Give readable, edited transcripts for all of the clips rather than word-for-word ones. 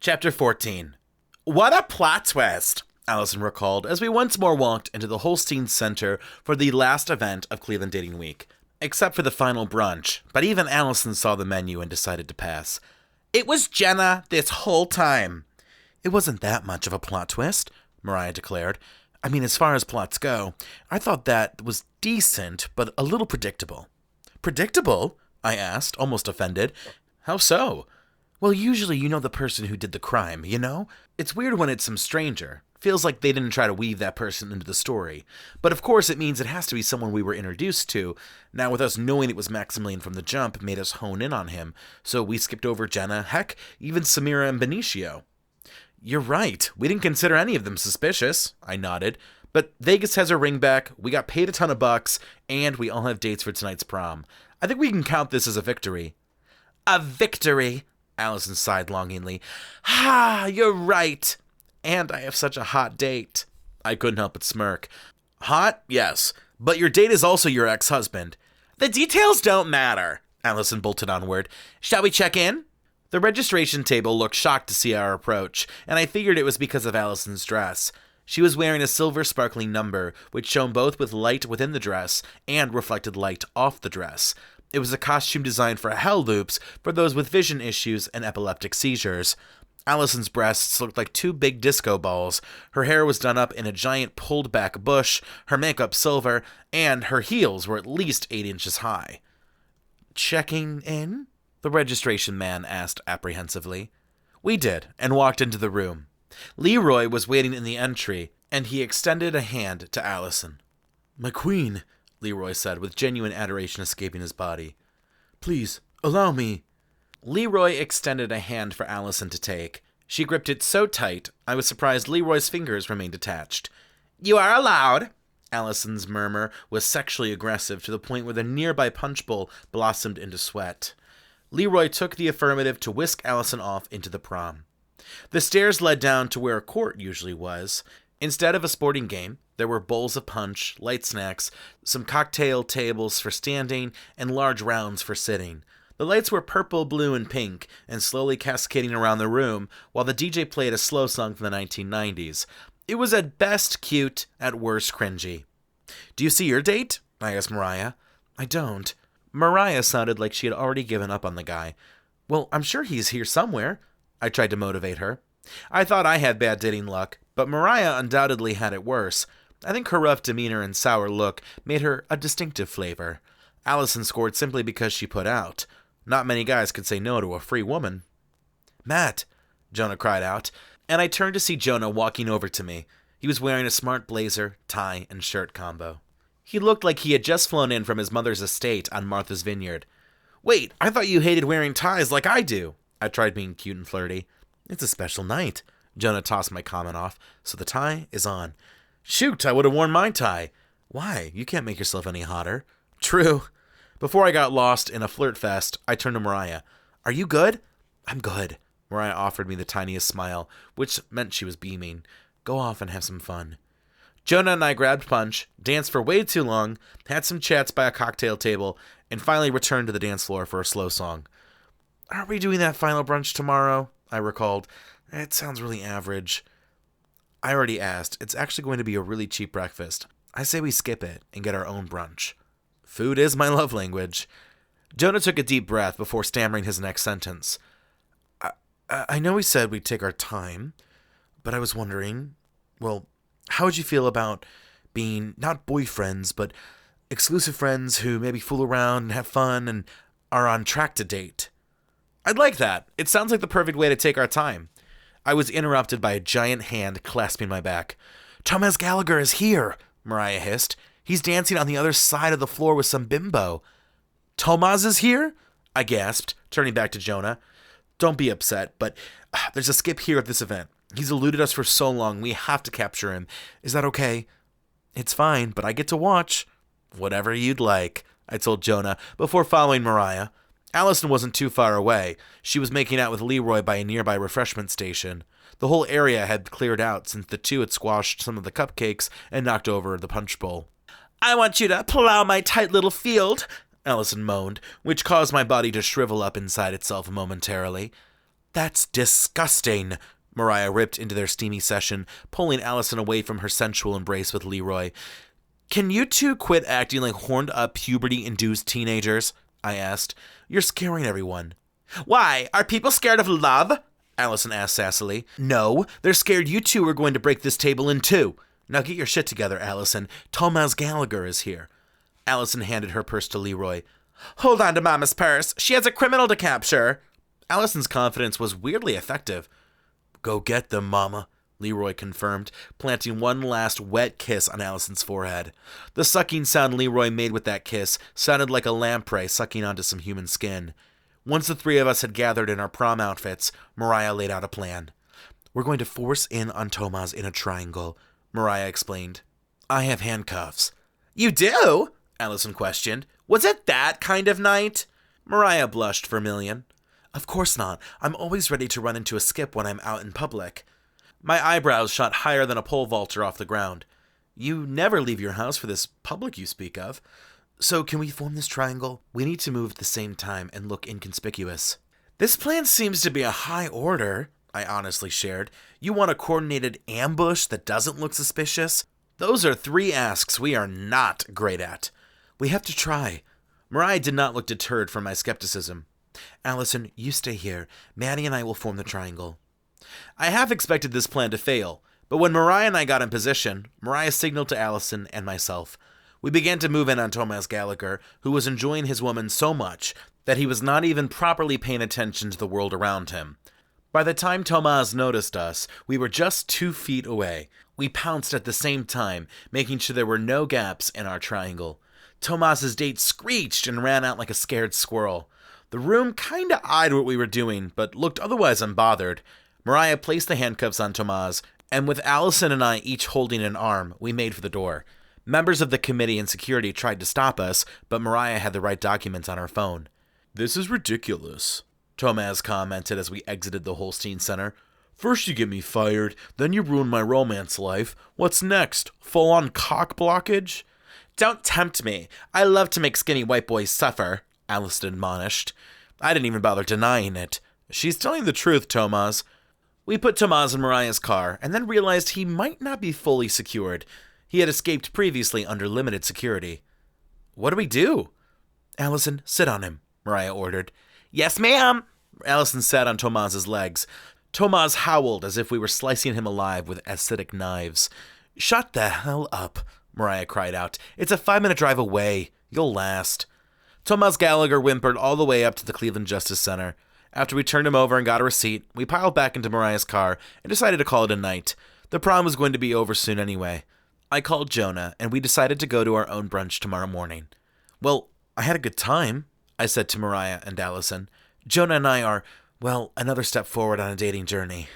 Chapter 14. What a plot twist, Alison recalled as we once more walked into the Holstein Center for the last event of Cleveland Dating Week. Except for the final brunch, but even Alison saw the menu and decided to pass. It was Jenna this whole time. It wasn't that much of a plot twist, Mariah declared. I mean, as far as plots go, I thought that was decent, but a little predictable. Predictable? I asked, almost offended. How so? Well, usually you know the person who did the crime, you know? It's weird when it's some stranger. Feels like they didn't try to weave that person into the story. But of course it means it has to be someone we were introduced to. Now with us knowing it was Maxamillion from the jump made us hone in on him. So we skipped over Jenna, heck, even Samira and Benicio. You're right. We didn't consider any of them suspicious, I nodded. But Vegas has her ring back, we got paid a ton of bucks, and we all have dates for tonight's prom. I think we can count this as a victory. A victory? Alison sighed longingly. You're right. And I have such a hot date. I couldn't help but smirk. Hot? Yes. But your date is also your ex-husband. The details don't matter, Alison bolted onward. Shall we check in? The registration table looked shocked to see our approach, and I figured it was because of Alison's dress. She was wearing a silver sparkling number, which shone both with light within the dress and reflected light off the dress. It was a costume designed for hell loops for those with vision issues and epileptic seizures. Alison's breasts looked like two big disco balls. Her hair was done up in a giant pulled-back bush, her makeup silver, and her heels were at least 8 inches high. Checking in? The registration man asked apprehensively. We did, and walked into the room. Leroy was waiting in the entry, and he extended a hand to Alison. My queen, Leroy said, with genuine adoration escaping his body. Please, allow me. Leroy extended a hand for Alison to take. She gripped it so tight, I was surprised Leroy's fingers remained attached. You are allowed. Alison's murmur was sexually aggressive to the point where the nearby punch bowl blossomed into sweat. Leroy took the affirmative to whisk Alison off into the prom. The stairs led down to where a court usually was. Instead of a sporting game, there were bowls of punch, light snacks, some cocktail tables for standing, and large rounds for sitting. The lights were purple, blue, and pink, and slowly cascading around the room, while the DJ played a slow song from the 1990s. It was at best cute, at worst cringy. Do you see your date? I asked Mariah. I don't. Mariah sounded like she had already given up on the guy. Well, I'm sure he's here somewhere. I tried to motivate her. I thought I had bad dating luck, but Mariah undoubtedly had it worse. I think her rough demeanor and sour look made her a distinctive flavor. Alison scored simply because she put out. Not many guys could say no to a free woman. Matt, Jonah cried out, and I turned to see Jonah walking over to me. He was wearing a smart blazer, tie, and shirt combo. He looked like he had just flown in from his mother's estate on Martha's Vineyard. Wait, I thought you hated wearing ties like I do. I tried being cute and flirty. It's a special night. Jonah tossed my comment off, so the tie is on. Shoot, I would have worn my tie. Why? You can't make yourself any hotter. True. Before I got lost in a flirt fest, I turned to Mariah. Are you good? I'm good. Mariah offered me the tiniest smile, which meant she was beaming. Go off and have some fun. Jonah and I grabbed punch, danced for way too long, had some chats by a cocktail table, and finally returned to the dance floor for a slow song. Aren't we doing that final brunch tomorrow? I recalled. It sounds really average. I already asked. It's actually going to be a really cheap breakfast. I say we skip it and get our own brunch. Food is my love language. Jonah took a deep breath before stammering his next sentence. I know we said we'd take our time, but I was wondering, well, how would you feel about being not boyfriends, but exclusive friends who maybe fool around and have fun and are on track to date? I'd like that. It sounds like the perfect way to take our time. I was interrupted by a giant hand clasping my back. Tomaz Gallagher is here, Mariah hissed. He's dancing on the other side of the floor with some bimbo. Tomaz is here? I gasped, turning back to Jonah. Don't be upset, but there's a skip here at this event. He's eluded us for so long, we have to capture him. Is that okay? It's fine, but I get to watch. Whatever you'd like, I told Jonah, before following Mariah. Alison wasn't too far away. She was making out with Leroy by a nearby refreshment station. The whole area had cleared out since the two had squashed some of the cupcakes and knocked over the punch bowl. I want you to plow my tight little field, Alison moaned, which caused my body to shrivel up inside itself momentarily. That's disgusting, Mariah ripped into their steamy session, pulling Alison away from her sensual embrace with Leroy. Can you two quit acting like horned-up, puberty-induced teenagers? I asked. You're scaring everyone. Why? Are people scared of love? Alison asked sassily. No, they're scared you two are going to break this table in two. Now get your shit together, Alison. Tomaz Gallagher is here. Alison handed her purse to Leroy. Hold on to Mama's purse. She has a criminal to capture. Alison's confidence was weirdly effective. Go get them, Mama, Leroy confirmed, planting one last wet kiss on Alison's forehead. The sucking sound Leroy made with that kiss sounded like a lamprey sucking onto some human skin. Once the three of us had gathered in our prom outfits, Mariah laid out a plan. We're going to force in on Tomaz in a triangle, Mariah explained. I have handcuffs. You do? Alison questioned. Was it that kind of night? Mariah blushed vermilion. Of course not. I'm always ready to run into a skip when I'm out in public. My eyebrows shot higher than a pole vaulter off the ground. You never leave your house for this public you speak of. So can we form this triangle? We need to move at the same time and look inconspicuous. This plan seems to be a high order, I honestly shared. You want a coordinated ambush that doesn't look suspicious? Those are three asks we are not great at. We have to try. Mariah did not look deterred from my skepticism. Alison, you stay here. Matty and I will form the triangle. I half expected this plan to fail, but when Mariah and I got in position, Mariah signaled to Alison and myself. We began to move in on Tomaz Gallagher, who was enjoying his woman so much that he was not even properly paying attention to the world around him. By the time Tomaz noticed us, we were just 2 feet away. We pounced at the same time, making sure there were no gaps in our triangle. Tomaz's date screeched and ran out like a scared squirrel. The room kinda eyed what we were doing, but looked otherwise unbothered. Mariah placed the handcuffs on Tomaz, and with Alison and I each holding an arm, we made for the door. Members of the committee and security tried to stop us, but Mariah had the right documents on her phone. This is ridiculous, Tomaz commented as we exited the Holstein Center. First you get me fired, then you ruin my romance life. What's next? Full-on cock blockage? Don't tempt me. I love to make skinny white boys suffer, Alison admonished. I didn't even bother denying it. She's telling the truth, Tomaz. We put Tomaz in Mariah's car, and then realized he might not be fully secured. He had escaped previously under limited security. What do we do? Alison, sit on him, Mariah ordered. Yes, ma'am. Alison sat on Tomaz's legs. Tomaz howled as if we were slicing him alive with acidic knives. Shut the hell up, Mariah cried out. It's a 5-minute drive away. You'll last. Tomaz Gallagher whimpered all the way up to the Cleveland Justice Center. After we turned him over and got a receipt, we piled back into Mariah's car and decided to call it a night. The prom was going to be over soon anyway. I called Jonah, and we decided to go to our own brunch tomorrow morning. Well, I had a good time, I said to Mariah and Alison. Jonah and I are, well, another step forward on a dating journey.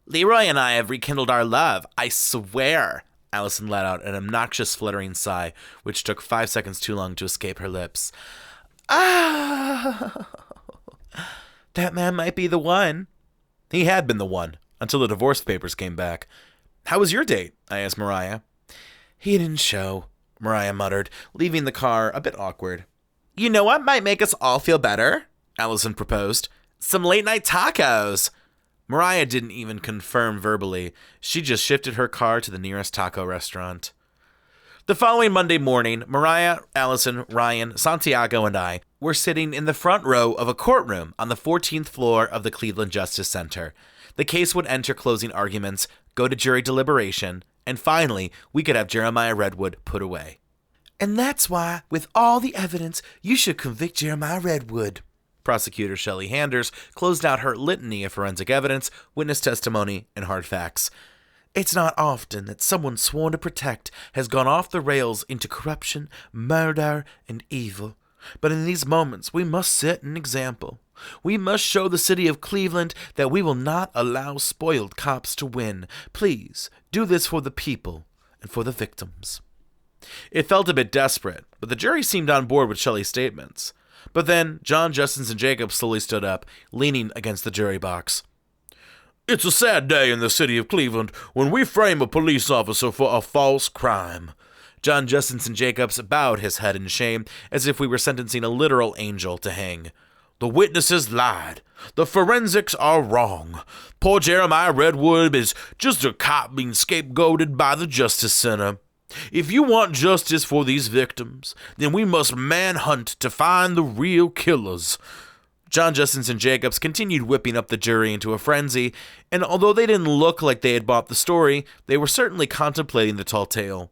Leroy and I have rekindled our love, I swear, Alison let out an obnoxious fluttering sigh, which took 5 seconds too long to escape her lips. Ah, that man might be the one. He had been the one, until the divorce papers came back. How was your date? I asked Mariah. He didn't show, Mariah muttered, leaving the car a bit awkward. You know what might make us all feel better? Alison proposed. Some late-night tacos. Mariah didn't even confirm verbally. She just shifted her car to the nearest taco restaurant. The following Monday morning, Mariah, Alison, Ryan, Santiago, and I were sitting in the front row of a courtroom on the 14th floor of the Cleveland Justice Center. The case would enter closing arguments, go to jury deliberation, and finally, we could have Jeremiah Redwood put away. And that's why, with all the evidence, you should convict Jeremiah Redwood. Prosecutor Shelley Handers closed out her litany of forensic evidence, witness testimony, and hard facts. It's not often that someone sworn to protect has gone off the rails into corruption, murder, and evil. But in these moments, we must set an example. We must show the city of Cleveland that we will not allow spoiled cops to win. Please, do this for the people and for the victims. It felt a bit desperate, but the jury seemed on board with Shelley's statements. But then, John, Justin, and Jacob slowly stood up, leaning against the jury box. It's a sad day in the city of Cleveland when we frame a police officer for a false crime. John Justin and Jacobs bowed his head in shame, as if we were sentencing a literal angel to hang. The witnesses lied. The forensics are wrong. Poor Jeremiah Redwood is just a cop being scapegoated by the Justice Center. If you want justice for these victims, then we must manhunt to find the real killers. John, Justice, and Jacobs continued whipping up the jury into a frenzy, and although they didn't look like they had bought the story, they were certainly contemplating the tall tale.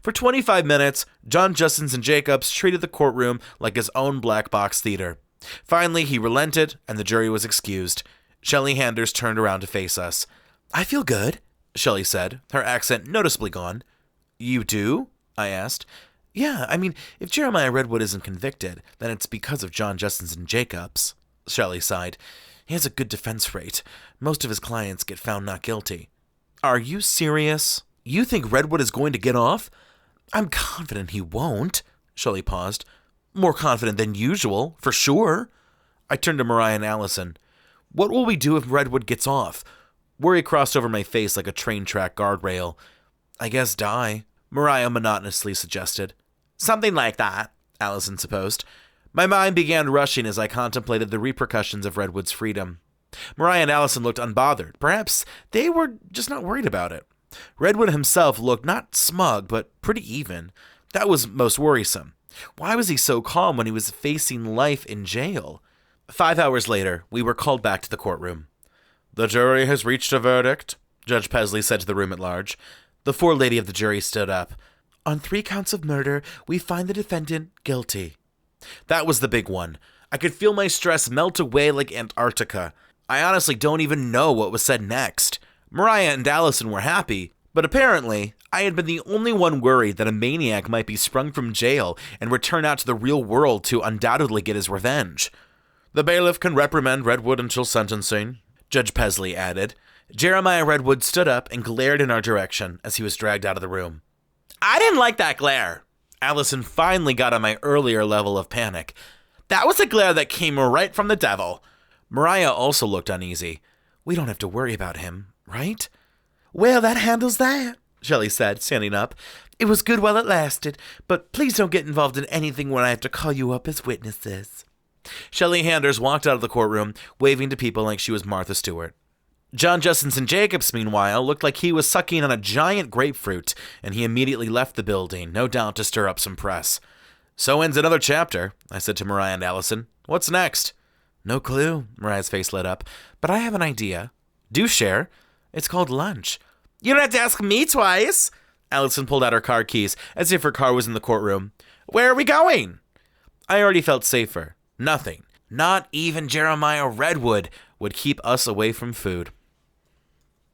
For 25 minutes, John, Justice, and Jacobs treated the courtroom like his own black box theater. Finally, he relented, and the jury was excused. Shelley Handers turned around to face us. "I feel good," Shelley said, her accent noticeably gone. "You do?" I asked. "Yeah, I mean, if Jeremiah Redwood isn't convicted, then it's because of John, Justice, and Jacobs." Shelley sighed. "He has a good defense rate. Most of his clients get found not guilty." "Are you serious? You think Redwood is going to get off?" "I'm confident he won't." Shelley paused. "More confident than usual, for sure." I turned to Mariah and Alison. "What will we do if Redwood gets off?" Worry crossed over my face like a train track guardrail. "I guess die," Mariah monotonously suggested. "Something like that," Alison supposed. My mind began rushing as I contemplated the repercussions of Redwood's freedom. Mariah and Alison looked unbothered. Perhaps they were just not worried about it. Redwood himself looked not smug, but pretty even. That was most worrisome. Why was he so calm when he was facing life in jail? 5 hours later, we were called back to the courtroom. "The jury has reached a verdict," Judge Pesley said to the room at large. The forelady of the jury stood up. "On 3 counts of murder, we find the defendant guilty." That was the big one. I could feel my stress melt away like Antarctica. I honestly don't even know what was said next. Mariah and Alison were happy, but apparently I had been the only one worried that a maniac might be sprung from jail and return out to the real world to undoubtedly get his revenge. "The bailiff can reprimand Redwood until sentencing," Judge Pesley added. Jeremiah Redwood stood up and glared in our direction as he was dragged out of the room. "I didn't like that glare." Alison finally got on my earlier level of panic. "That was a glare that came right from the devil." Mariah also looked uneasy. "We don't have to worry about him, right?" "Well, that handles that," Shelley said, standing up. "It was good while it lasted, but please don't get involved in anything when I have to call you up as witnesses." Shelley Handers walked out of the courtroom, waving to people like she was Martha Stewart. John, Justice, and Jacobs, meanwhile, looked like he was sucking on a giant grapefruit, and he immediately left the building, no doubt to stir up some press. "So ends another chapter," I said to Mariah and Alison. "What's next?" "No clue," Mariah's face lit up, "but I have an idea." "Do share." "It's called lunch." "You don't have to ask me twice." Alison pulled out her car keys, as if her car was in the courtroom. "Where are we going?" I already felt safer. Nothing, not even Jeremiah Redwood, would keep us away from food.